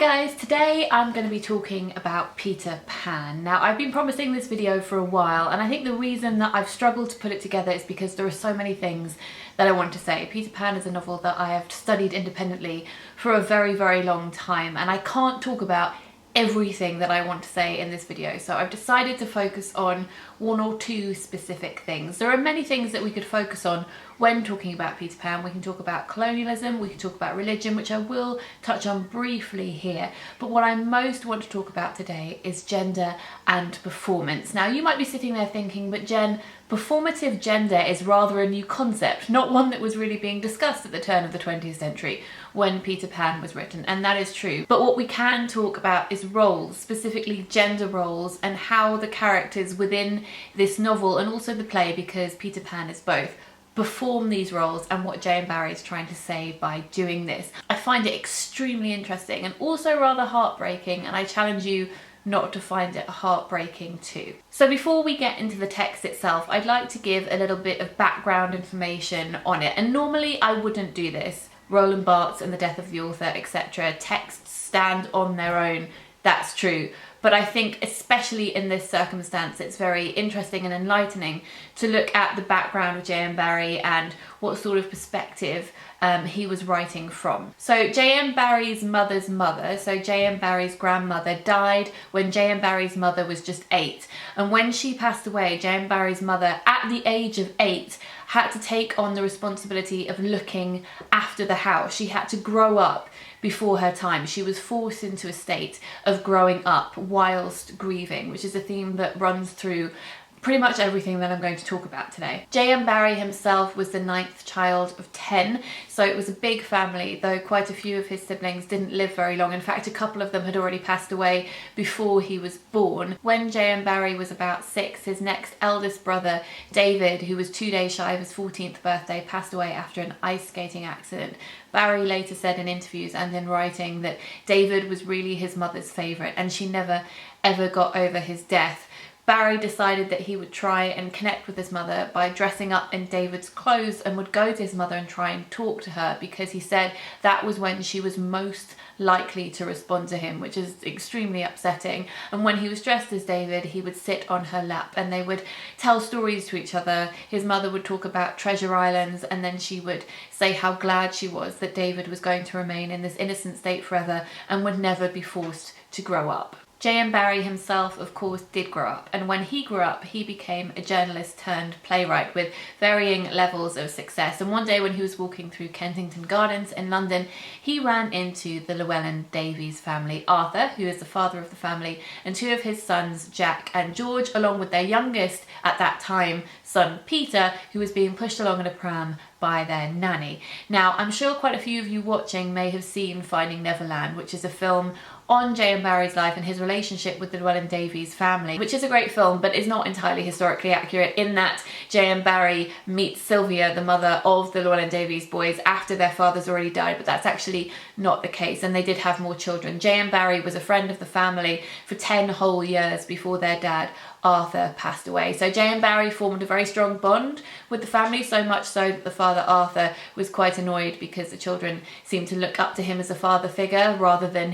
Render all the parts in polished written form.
guys, today I'm going to be talking about Peter Pan. Now, I've been promising this video for a while, and I think the reason that I've struggled to put it together is because there are so many things that I want to say. Peter Pan is a novel that I have studied independently for a very, very long time, and I can't talk about everything that I want to say in this video, so I've decided to focus on one or two specific things. There are many things that we could focus on when talking about Peter Pan. We can talk about colonialism, we can talk about religion, which I will touch on briefly here, but what I most want to talk about today is gender and performance. Now, you might be sitting there thinking, but Jen, performative gender is rather a new concept, not one that was really being discussed at the turn of the 20th century when Peter Pan was written, and that is true. But what we can talk about is roles, specifically gender roles, and how the characters within this novel, and also the play, because Peter Pan is both, perform these roles and what J.M. Barrie is trying to say by doing this. I find it extremely interesting and also rather heartbreaking, and I challenge you not to find it heartbreaking too. So before we get into the text itself, I'd like to give a little bit of background information on it. And normally I wouldn't do this. Roland Barthes and the death of the author, etc. Texts stand on their own, that's true. But I think especially in this circumstance, it's very interesting and enlightening to look at the background of J.M. Barrie and what sort of perspective he was writing from. So J.M. Barrie's mother's mother, so J.M. Barrie's grandmother, died when J.M. Barrie's mother was just 8. And when she passed away, J.M. Barrie's mother, at the age of 8, had to take on the responsibility of looking after the house. She had to grow up before her time. She was forced into a state of growing up whilst grieving, which is a theme that runs through pretty much everything that I'm going to talk about today. J.M. Barrie himself was the 9th child of 10, so it was a big family, though quite a few of his siblings didn't live very long. In fact, a couple of them had already passed away before he was born. When J.M. Barrie was about 6, his next eldest brother, David, who was 2 days shy of his 14th birthday, passed away after an ice skating accident. Barrie later said in interviews and in writing that David was really his mother's favourite, and she never ever got over his death. Barrie decided that he would try and connect with his mother by dressing up in David's clothes, and would go to his mother and try and talk to her, because he said that was when she was most likely to respond to him, which is extremely upsetting. And when he was dressed as David, he would sit on her lap and they would tell stories to each other. His mother would talk about treasure islands, and then she would say how glad she was that David was going to remain in this innocent state forever and would never be forced to grow up. J.M. Barrie himself, of course, did grow up, and when he grew up, he became a journalist turned playwright with varying levels of success. And one day when he was walking through Kensington Gardens in London, he ran into the Llewelyn-Davies family, Arthur, who is the father of the family, and 2 of his sons, Jack and George, along with their youngest at that time, son Peter, who was being pushed along in a pram by their nanny. Now, I'm sure quite a few of you watching may have seen Finding Neverland, which is a film on J.M. Barrie's life and his relationship with the Llewelyn-Davies family, which is a great film, but is not entirely historically accurate, in that J.M. Barrie meets Sylvia, the mother of the Llewelyn-Davies boys, after their fathers already died, but that's actually not the case, and they did have more children. J.M. Barrie was a friend of the family for 10 whole years before their dad, Arthur, passed away. So J.M. Barrie formed a very strong bond with the family, so much so that the father, Arthur, was quite annoyed because the children seemed to look up to him as a father figure rather than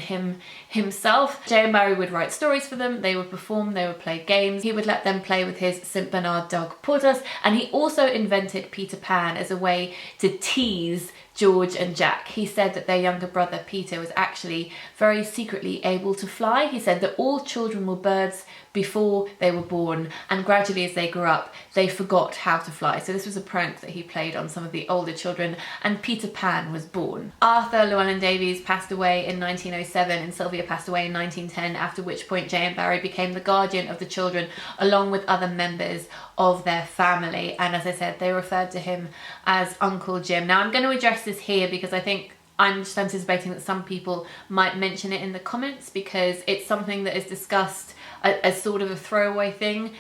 himself. J.M. Barrie would write stories for them, they would perform, they would play games, he would let them play with his St. Bernard dog Porthos, and he also invented Peter Pan as a way to tease George and Jack. He said that their younger brother Peter was actually very secretly able to fly. He said that all children were birds before they were born, and gradually as they grew up they forgot how to fly. So this was a prank that he played on some of the older children, and Peter Pan was born. Arthur Llewelyn-Davies passed away in 1907 and Sylvia passed away in 1910, after which point J.M. Barrie became the guardian of the children along with other members of their family, and as I said, they referred to him as Uncle Jim. Now, I'm going to address this here because I think I'm just anticipating that some people might mention it in the comments, because it's something that is discussed as sort of a throwaway thing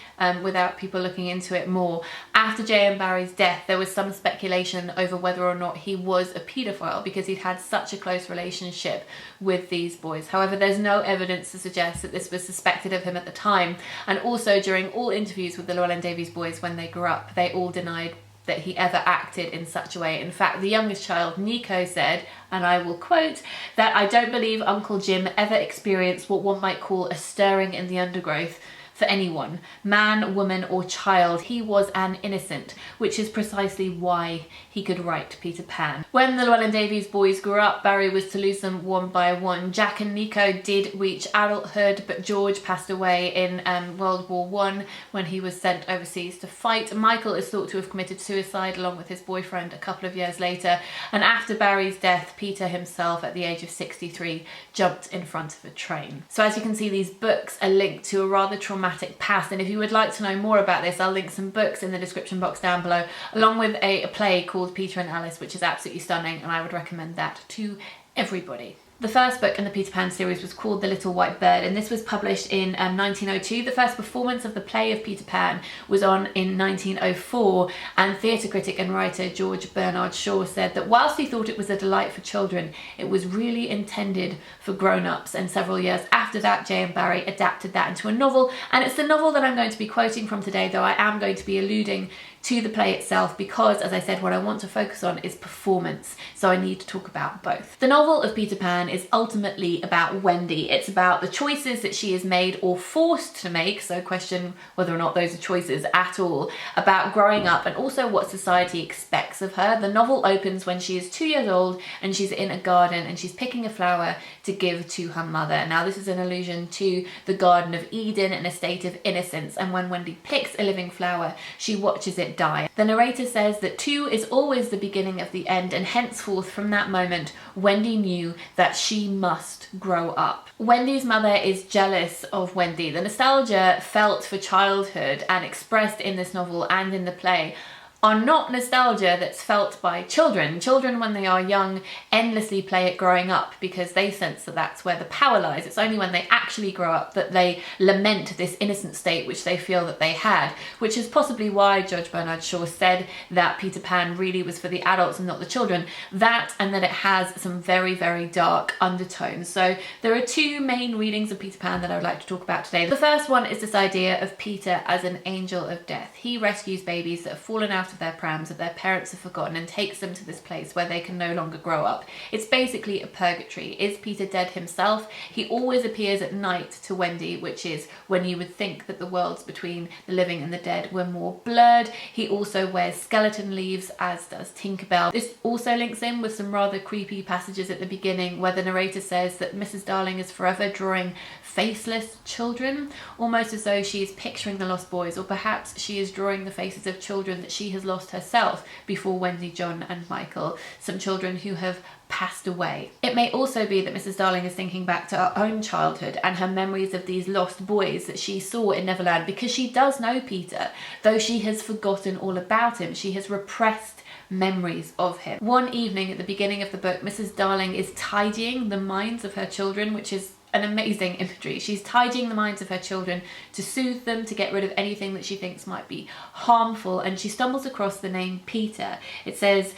without people looking into it more. After J.M. Barrie's death, there was some speculation over whether or not he was a paedophile, because he'd had such a close relationship with these boys. However, there's no evidence to suggest that this was suspected of him at the time, and also during all interviews with the Llewelyn-Davies boys when they grew up, they all denied that he ever acted in such a way. In fact, the youngest child, Nico, said, and I will quote, that I don't believe Uncle Jim ever experienced what one might call a stirring in the undergrowth for anyone, man, woman or child. He was an innocent, which is precisely why he could write Peter Pan. When the Llewellyn Davies boys grew up, Barry was to lose them one by one. Jack and Nico did reach adulthood, but George passed away in World War I when he was sent overseas to fight. Michael is thought to have committed suicide along with his boyfriend a couple of years later, and after Barry's death, Peter himself at the age of 63 jumped in front of a train. So as you can see, these books are linked to a rather traumatic past, and if you would like to know more about this, I'll link some books in the description box down below, along with a play called Peter and Alice, which is absolutely stunning, and I would recommend that to everybody. The first book in the Peter Pan series was called The Little White Bird, and this was published in 1902. The first performance of the play of Peter Pan was on in 1904, and theatre critic and writer George Bernard Shaw said that whilst he thought it was a delight for children, it was really intended for grown-ups, and several years after that, J.M. Barrie adapted that into a novel, and it's the novel that I'm going to be quoting from today, though I am going to be alluding to the play itself because, as I said, what I want to focus on is performance, so I need to talk about both. The novel of Peter Pan is ultimately about Wendy. It's about the choices that she is made or forced to make, so question whether or not those are choices at all, about growing up and also what society expects of her. The novel opens when she is 2 years old and she's in a garden and she's picking a flower to give to her mother. Now this is an allusion to the Garden of Eden, an estate of innocence, and when Wendy picks a living flower, she watches it die. The narrator says that 2 is always the beginning of the end, and henceforth from that moment Wendy knew that she must grow up. Wendy's mother is jealous of Wendy. The nostalgia felt for childhood and expressed in this novel and in the play are not nostalgia that's felt by children. Children, when they are young, endlessly play at growing up because they sense that that's where the power lies. It's only when they actually grow up that they lament this innocent state which they feel that they had, which is possibly why George Bernard Shaw said that Peter Pan really was for the adults and not the children. That, and that it has some very, very dark undertones. So there are 2 main readings of Peter Pan that I would like to talk about today. The first one is this idea of Peter as an angel of death. He rescues babies that have fallen out of their prams, that their parents have forgotten, and takes them to this place where they can no longer grow up. It's basically a purgatory. Is Peter dead himself? He always appears at night to Wendy, which is when you would think that the worlds between the living and the dead were more blurred. He also wears skeleton leaves, as does Tinkerbell. This also links in with some rather creepy passages at the beginning where the narrator says that Mrs. Darling is forever drawing faceless children, almost as though she is picturing the lost boys, or perhaps she is drawing the faces of children that she has lost herself before Wendy, John and Michael, some children who have passed away. It may also be that Mrs. Darling is thinking back to her own childhood and her memories of these lost boys that she saw in Neverland, because she does know Peter, though she has forgotten all about him. She has repressed memories of him. One evening at the beginning of the book, Mrs. Darling is tidying the minds of her children, which is an amazing imagery. She's tidying the minds of her children to soothe them, to get rid of anything that she thinks might be harmful, and she stumbles across the name Peter. It says,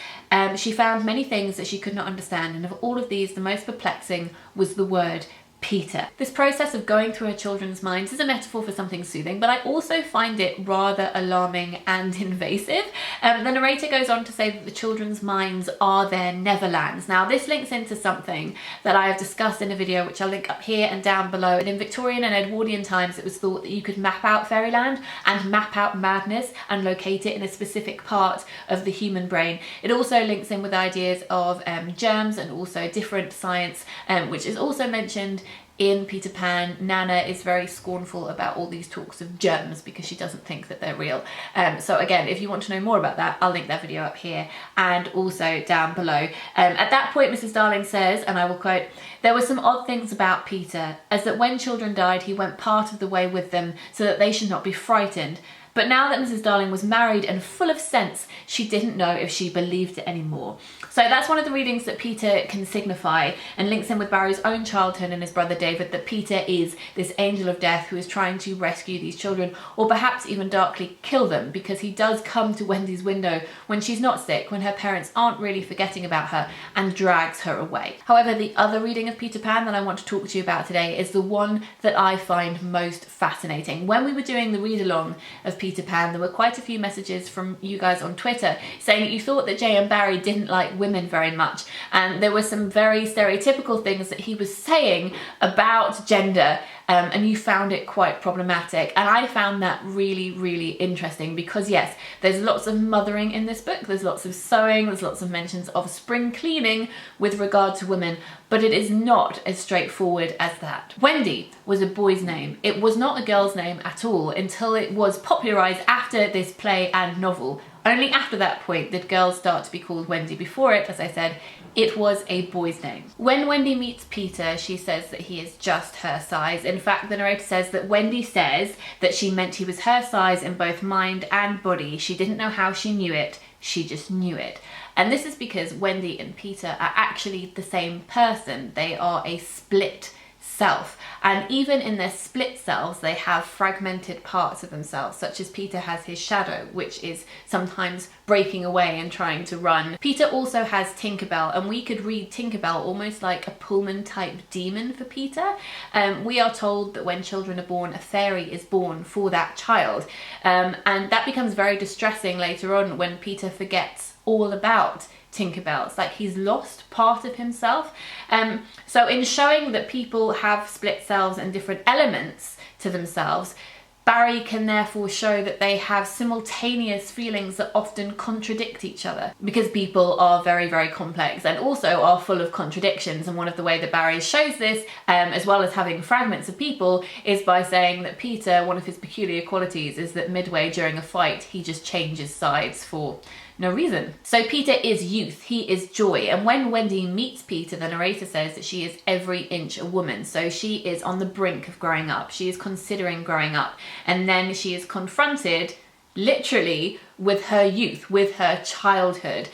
she found many things that she could not understand, and of all of these, the most perplexing was the word Peter. This process of going through her children's minds is a metaphor for something soothing, but I also find it rather alarming and invasive. The narrator goes on to say that the children's minds are their Neverlands. Now this links into something that I have discussed in a video which I'll link up here and down below. And in Victorian and Edwardian times it was thought that you could map out fairyland and map out madness and locate it in a specific part of the human brain. It also links in with ideas of germs and also different science, which is also mentioned in Peter Pan. Nana is very scornful about all these talks of germs because she doesn't think that they're real. So again, if you want to know more about that, I'll link that video up here and also down below. At that point, Mrs. Darling says, and I will quote, "There were some odd things about Peter, as that when children died, he went part of the way with them so that they should not be frightened. But now that Mrs. Darling was married and full of sense, she didn't know if she believed it anymore." So that's one of the readings that Peter can signify, and links in with Barry's own childhood and his brother David, that Peter is this angel of death who is trying to rescue these children, or perhaps even darkly kill them, because he does come to Wendy's window when she's not sick, when her parents aren't really forgetting about her, and drags her away. However, the other reading of Peter Pan that I want to talk to you about today is the one that I find most fascinating. When we were doing the read-along of Peter Pan. There were quite a few messages from you guys on Twitter saying that you thought that J.M. Barrie didn't like women very much, and there were some very stereotypical things that he was saying about gender, and you found it quite problematic. And I found that really, really interesting because yes, there's lots of mothering in this book, there's lots of sewing, there's lots of mentions of spring cleaning with regard to women, but it is not as straightforward as that. Wendy was a boy's name. It was not a girl's name at all until it was popularised after this play and novel. Only after that point did girls start to be called Wendy. Before it, as I said, it was a boy's name. When Wendy meets Peter, she says that he is just her size. In fact, the narrator says that Wendy says that she meant he was her size in both mind and body. She didn't know how she knew it, she just knew it. And this is because Wendy and Peter are actually the same person. They are a split self. And even in their split selves, they have fragmented parts of themselves, such as Peter has his shadow, which is sometimes breaking away and trying to run. Peter also has Tinkerbell, and we could read Tinkerbell almost like a Pullman type demon for Peter. We are told that when children are born, a fairy is born for that child. And that becomes very distressing later on when Peter forgets all about Tinkerbell. It's like he's lost part of himself. So in showing that people have split selves and different elements to themselves, Barrie can therefore show that they have simultaneous feelings that often contradict each other, because people are very, very complex and also are full of contradictions. And one of the ways that Barrie shows this, as well as having fragments of people, is by saying that Peter, one of his peculiar qualities is that midway during a fight, he just changes sides for no reason. So Peter is youth, he is joy, and when Wendy meets Peter, the narrator says that she is every inch a woman. So she is on the brink of growing up, she is considering growing up, and then she is confronted literally with her youth, with her childhood.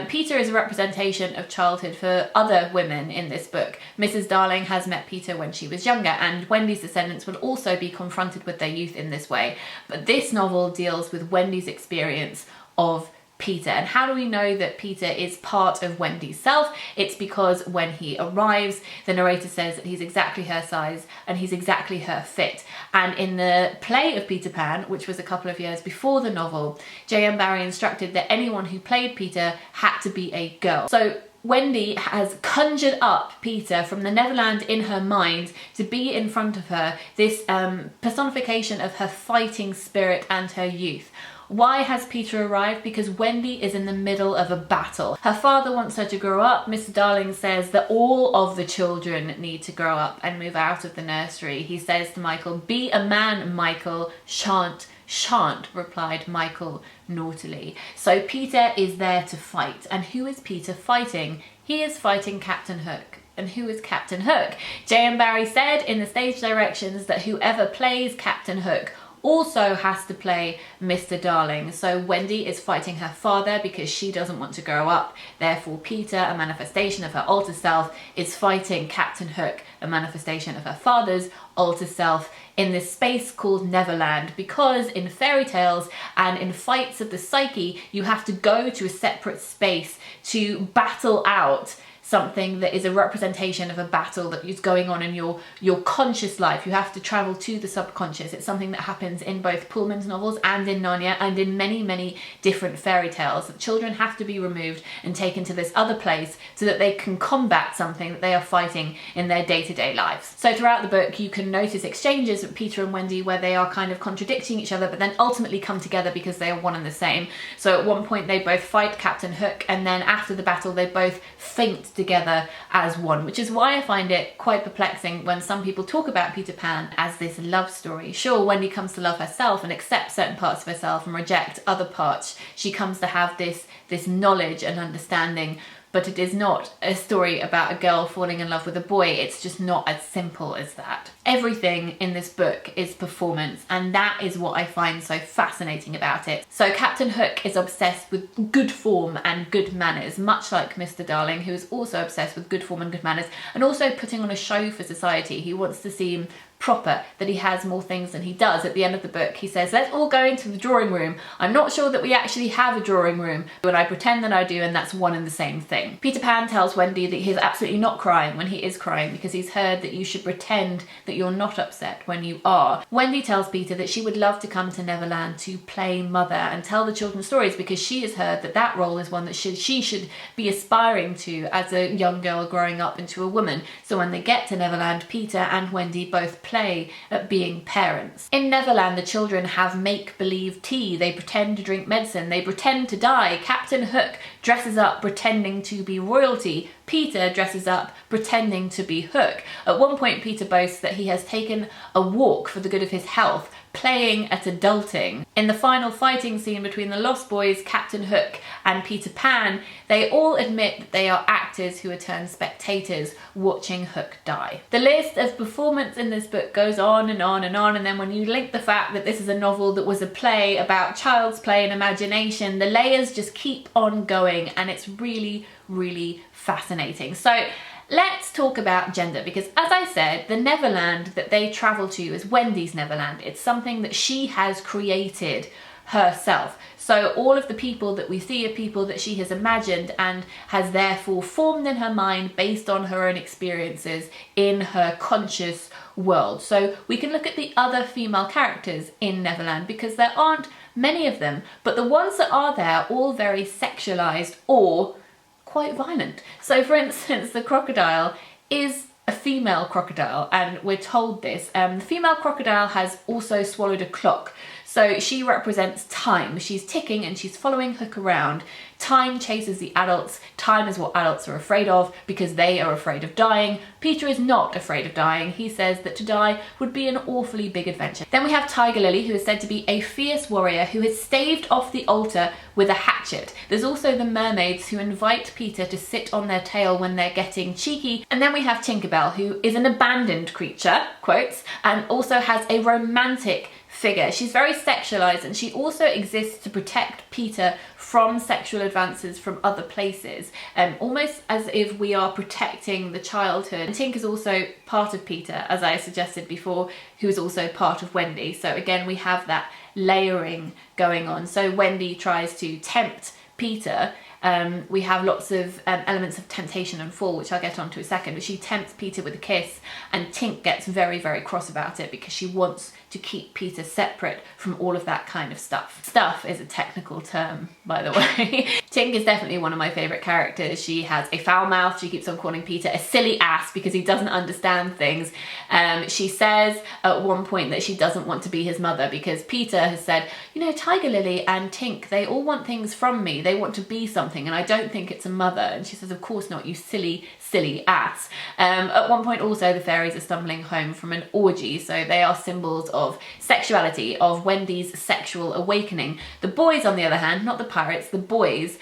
Peter is a representation of childhood for other women in this book. Mrs. Darling has met Peter when she was younger, and Wendy's descendants will also be confronted with their youth in this way. But this novel deals with Wendy's experience of Peter. And how do we know that Peter is part of Wendy's self? It's because when he arrives, the narrator says that he's exactly her size and he's exactly her fit. And in the play of Peter Pan, which was a couple of years before the novel, J.M. Barrie instructed that anyone who played Peter had to be a girl. So Wendy has conjured up Peter from the Neverland in her mind to be in front of her, this personification of her fighting spirit and her youth. Why has Peter arrived? Because Wendy is in the middle of a battle. Her father wants her to grow up. Mr. Darling says that all of the children need to grow up and move out of the nursery. He says to Michael, "Be a man, Michael." "Shan't, shan't," replied Michael naughtily. So Peter is there to fight. And who is Peter fighting? He is fighting Captain Hook. And who is Captain Hook? J.M. Barrie said in the stage directions that whoever plays Captain Hook also has to play Mr. Darling. So Wendy is fighting her father because she doesn't want to grow up. Therefore Peter, a manifestation of her alter self, is fighting Captain Hook, a manifestation of her father's alter self, in this space called Neverland, because in fairy tales and in fights of the psyche, you have to go to a separate space to battle out something that is a representation of a battle that is going on in your conscious life. You have to travel to the subconscious. It's something that happens in both Pullman's novels and in Narnia and in many, many different fairy tales. That children have to be removed and taken to this other place so that they can combat something that they are fighting in their day-to-day lives. So throughout the book, you can notice exchanges with Peter and Wendy where they are kind of contradicting each other, but then ultimately come together because they are one and the same. So at one point they both fight Captain Hook, and then after the battle they both faint together as one, which is why I find it quite perplexing when some people talk about Peter Pan as this love story. Sure, Wendy comes to love herself and accept certain parts of herself and reject other parts. She comes to have this knowledge and understanding, but it is not a story about a girl falling in love with a boy. It's just not as simple as that. Everything in this book is performance, and that is what I find so fascinating about it. So Captain Hook is obsessed with good form and good manners, much like Mr. Darling, who is also obsessed with good form and good manners, and also putting on a show for society. He wants to seem proper, that he has more things than he does. At the end of the book, he says, let's all go into the drawing room. I'm not sure that we actually have a drawing room, but I pretend that I do, and that's one and the same thing. Peter Pan tells Wendy that he's absolutely not crying when he is crying, because he's heard that you should pretend that you're not upset when you are. Wendy tells Peter that she would love to come to Neverland to play mother and tell the children stories, because she has heard that that role is one that she should be aspiring to as a young girl growing up into a woman. So when they get to Neverland, Peter and Wendy both play at being parents. In Neverland, the children have make-believe tea. They pretend to drink medicine. They pretend to die. Captain Hook dresses up pretending to be royalty. Peter dresses up pretending to be Hook. At one point, Peter boasts that he has taken a walk for the good of his health, playing at adulting. In the final fighting scene between the Lost Boys, Captain Hook and Peter Pan, they all admit that they are actors who are turned spectators watching Hook die. The list of performance in this book goes on and on and on, and then when you link the fact that this is a novel that was a play about child's play and imagination, the layers just keep on going, and it's really, really fascinating. So let's talk about gender, because as I said, the Neverland that they travel to is Wendy's Neverland. It's something that she has created herself. So all of the people that we see are people that she has imagined and has therefore formed in her mind based on her own experiences in her conscious world. So we can look at the other female characters in Neverland, because there aren't many of them, but the ones that are there are all very sexualized or quite violent. So for instance, the crocodile is a female crocodile, and we're told this. The female crocodile has also swallowed a clock. So she represents time. She's ticking and she's following Hook around. Time chases the adults. Time is what adults are afraid of because they are afraid of dying. Peter is not afraid of dying. He says that to die would be an awfully big adventure. Then we have Tiger Lily, who is said to be a fierce warrior who has staved off the altar with a hatchet. There's also the mermaids who invite Peter to sit on their tail when they're getting cheeky. And then we have Tinkerbell, who is an abandoned creature, quotes, and also has a romantic figure. She's very sexualized, and she also exists to protect Peter from sexual advances from other places, almost as if we are protecting the childhood. And Tink is also part of Peter, as I suggested before, who is also part of Wendy. So again, we have that layering going on. So Wendy tries to tempt Peter. We have lots of elements of temptation and fall, which I'll get onto in a second, but she tempts Peter with a kiss, and Tink gets very, very cross about it because she wants to keep Peter separate from all of that kind of stuff. Stuff is a technical term, by the way. Tink is definitely one of my favourite characters. She has a foul mouth. She keeps on calling Peter a silly ass because he doesn't understand things. She says at one point that she doesn't want to be his mother because Peter has said, you know, Tiger Lily and Tink, they all want things from me. They want to be something, and I don't think it's a mother. And she says, of course not, you silly, silly ass. At one point also, the fairies are stumbling home from an orgy, so they are symbols of sexuality, of Wendy's sexual awakening. The boys, on the other hand, not the pirates, the boys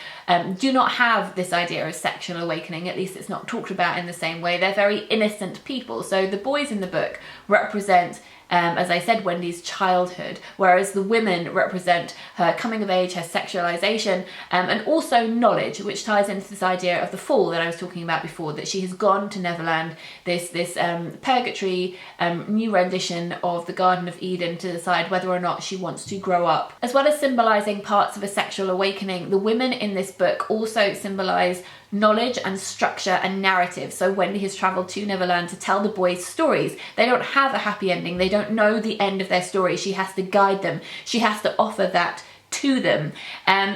do not have this idea of sexual awakening. At least it's not talked about in the same way. They're very innocent people. So the boys in the book represent, as I said, Wendy's childhood, whereas the women represent her coming of age, her sexualization, and also knowledge, which ties into this idea of the fall that I was talking about before, that she has gone to Neverland, this purgatory, new rendition of the Garden of Eden, to decide whether or not she wants to grow up. As well as symbolizing parts of a sexual awakening, the women in this book also symbolize knowledge and structure and narrative. So Wendy has travelled to Neverland to tell the boys stories. They don't have a happy ending. They don't know the end of their story. She has to guide them. She has to offer that to them.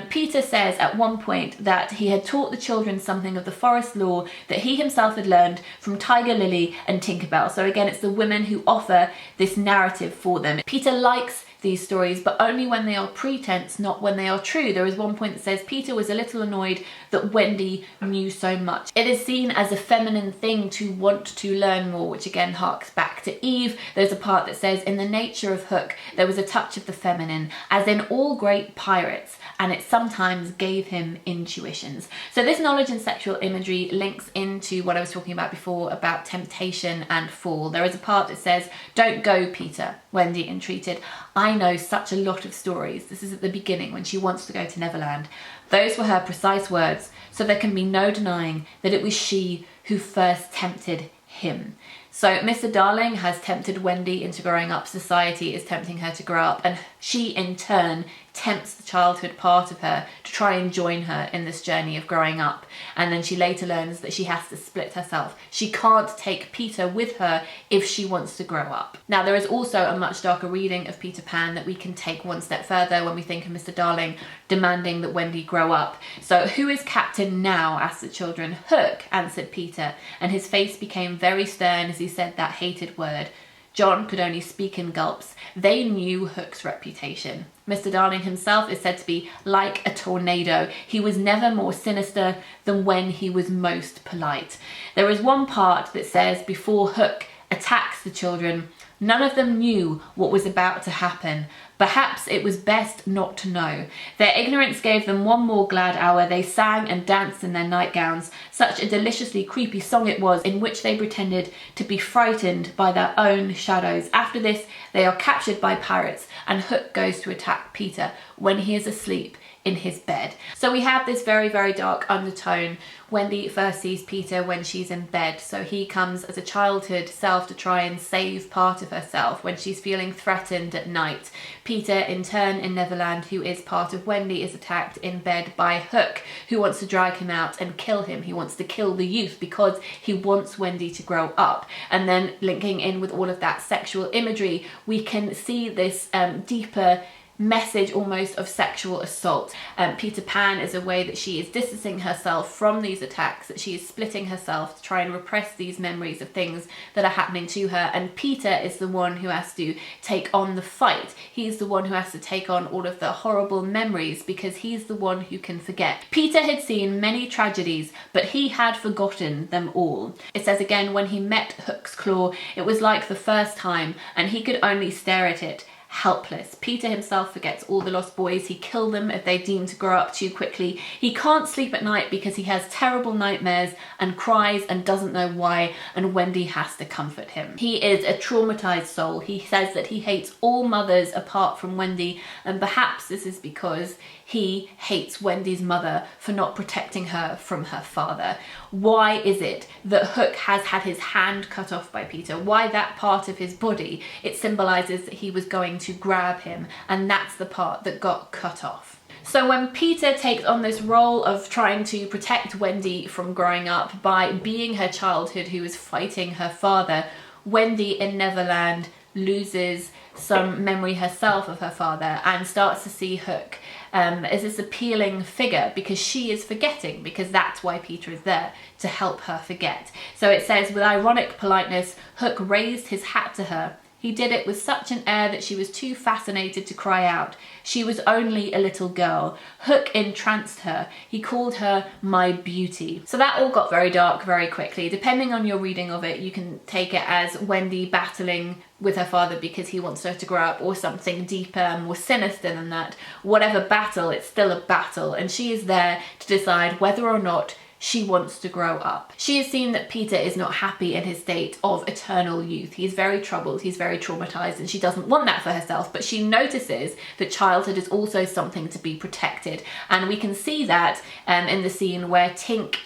Peter says at one point that he had taught the children something of the forest lore that he himself had learned from Tiger Lily and Tinkerbell. So again, it's the women who offer this narrative for them. Peter likes these stories, but only when they are pretense, not when they are true. There is one point that says Peter was a little annoyed that Wendy knew so much. It is seen as a feminine thing to want to learn more, which again harks back to Eve. There's a part that says, in the nature of Hook, there was a touch of the feminine, as in all great pirates, and it sometimes gave him intuitions. So this knowledge and sexual imagery links into what I was talking about before about temptation and fall. There is a part that says, don't go, Peter, Wendy entreated. I know such a lot of stories. This is at the beginning when she wants to go to Neverland. Those were her precise words, so there can be no denying that it was she who first tempted him. So Mr. Darling has tempted Wendy into growing up, society is tempting her to grow up, and she in turn tempts the childhood part of her to try and join her in this journey of growing up. And then she later learns that she has to split herself. She can't take Peter with her if she wants to grow up. Now there is also a much darker reading of Peter Pan that we can take one step further when we think of Mr. Darling demanding that Wendy grow up. So who is captain now? Asked the children. Hook, answered Peter, and his face became very stern as he said that hated word. John could only speak in gulps. They knew Hook's reputation. Mr. Darling himself is said to be like a tornado. He was never more sinister than when he was most polite. There is one part that says before Hook attacks the children, none of them knew what was about to happen. Perhaps it was best not to know. Their ignorance gave them one more glad hour. They sang and danced in their nightgowns. Such a deliciously creepy song it was, in which they pretended to be frightened by their own shadows. After this, they are captured by pirates, and Hook goes to attack Peter when he is asleep in his bed. So we have this very, very dark undertone. Wendy first sees Peter when she's in bed, so he comes as a childhood self to try and save part of herself when she's feeling threatened at night. Peter, in turn, in Neverland, who is part of Wendy, is attacked in bed by Hook, who wants to drag him out and kill him. He wants to kill the youth because he wants Wendy to grow up. And then linking in with all of that sexual imagery, we can see this deeper message almost of sexual assault. Peter Pan is a way that she is distancing herself from these attacks, that she is splitting herself to try and repress these memories of things that are happening to her, and Peter is the one who has to take on the fight. He's the one who has to take on all of the horrible memories because he's the one who can forget. Peter had seen many tragedies, but he had forgotten them all. It says again, when he met Hook's claw, it was like the first time, and he could only stare at it, helpless. Peter himself forgets all the lost boys. He kills them if they deem to grow up too quickly. He can't sleep at night because he has terrible nightmares and cries and doesn't know why, and Wendy has to comfort him. He is a traumatized soul. He says that he hates all mothers apart from Wendy, and perhaps this is because he hates Wendy's mother for not protecting her from her father. Why is it that Hook has had his hand cut off by Peter? Why that part of his body? It symbolizes that he was going to grab him, and that's the part that got cut off. So when Peter takes on this role of trying to protect Wendy from growing up by being her childhood who is fighting her father, Wendy in Neverland loses some memory herself of her father and starts to see Hook as this appealing figure because she is forgetting, because that's why Peter is there, to help her forget. So it says, with ironic politeness, Hook raised his hat to her. He did it with such an air that she was too fascinated to cry out. She was only a little girl. Hook entranced her. He called her my beauty. So that all got very dark very quickly. Depending on your reading of it, you can take it as Wendy battling with her father because he wants her to grow up, or something deeper, more sinister than that. Whatever battle, it's still a battle, and she is there to decide whether or not she wants to grow up. She has seen that Peter is not happy in his state of eternal youth. He's very troubled, he's very traumatized, and she doesn't want that for herself, but she notices that childhood is also something to be protected. And we can see that in the scene where Tink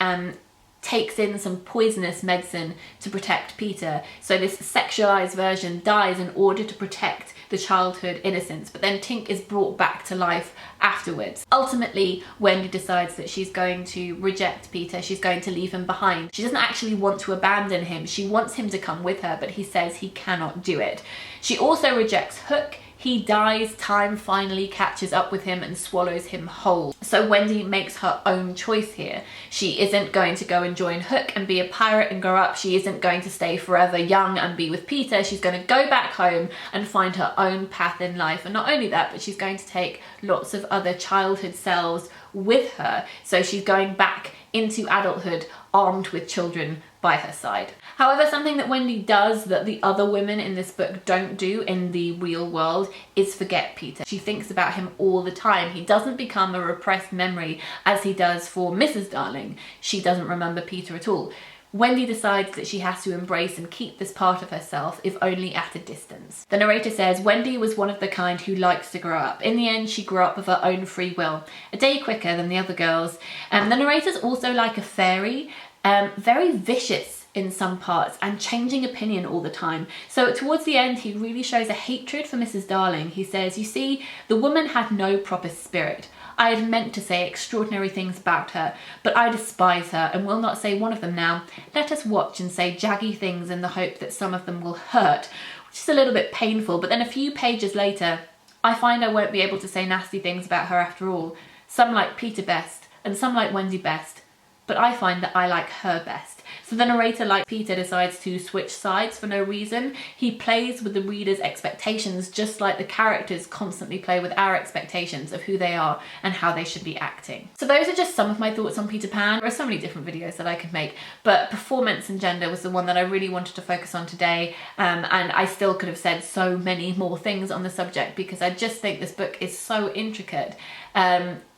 takes in some poisonous medicine to protect Peter. So this sexualized version dies in order to protect the childhood innocence, but then Tink is brought back to life afterwards. Ultimately, Wendy decides that she's going to reject Peter. She's going to leave him behind. She doesn't actually want to abandon him. She wants him to come with her, but he says he cannot do it. She also rejects Hook. He dies, time finally catches up with him and swallows him whole. So Wendy makes her own choice here. She isn't going to go and join Hook and be a pirate and grow up. She isn't going to stay forever young and be with Peter. She's going to go back home and find her own path in life. And not only that, but she's going to take lots of other childhood selves with her. So she's going back into adulthood armed with children by her side. However, something that Wendy does that the other women in this book don't do in the real world is forget Peter. She thinks about him all the time. He doesn't become a repressed memory as he does for Mrs. Darling. She doesn't remember Peter at all. Wendy decides that she has to embrace and keep this part of herself, if only at a distance. The narrator says, Wendy was one of the kind who likes to grow up. In the end, she grew up of her own free will, a day quicker than the other girls. The narrator's also like a fairy, very vicious in some parts and changing opinion all the time. So towards the end, he really shows a hatred for Mrs. Darling. He says, "You see, the woman had no proper spirit. I had meant to say extraordinary things about her, but I despise her and will not say one of them now. Let us watch and say jaggy things in the hope that some of them will hurt," which is a little bit painful. But then a few pages later, "I find I won't be able to say nasty things about her after all. Some like Peter best and some like Wendy best, but I find that I like her best." So the narrator, like Peter, decides to switch sides for no reason. He plays with the reader's expectations just like the characters constantly play with our expectations of who they are and how they should be acting. So those are just some of my thoughts on Peter Pan. There are so many different videos that I could make, but performance and gender was the one that I really wanted to focus on today, and I still could have said so many more things on the subject because I just think this book is so intricate.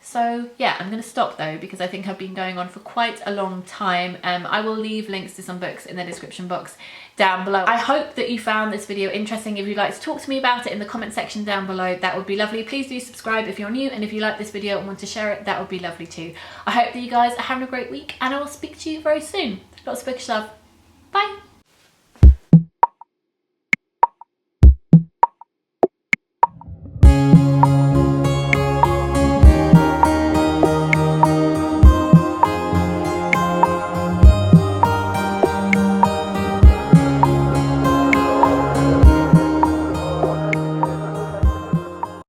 So yeah, I'm going to stop though because I think I've been going on for quite a long time. I will leave links to some books in the description box down below. I hope that you found this video interesting. If you'd like to talk to me about it in the comment section down below, that would be lovely. Please do subscribe if you're new, and if you like this video and want to share it, that would be lovely too. I hope that you guys are having a great week, and I will speak to you very soon. Lots of bookish love. Bye!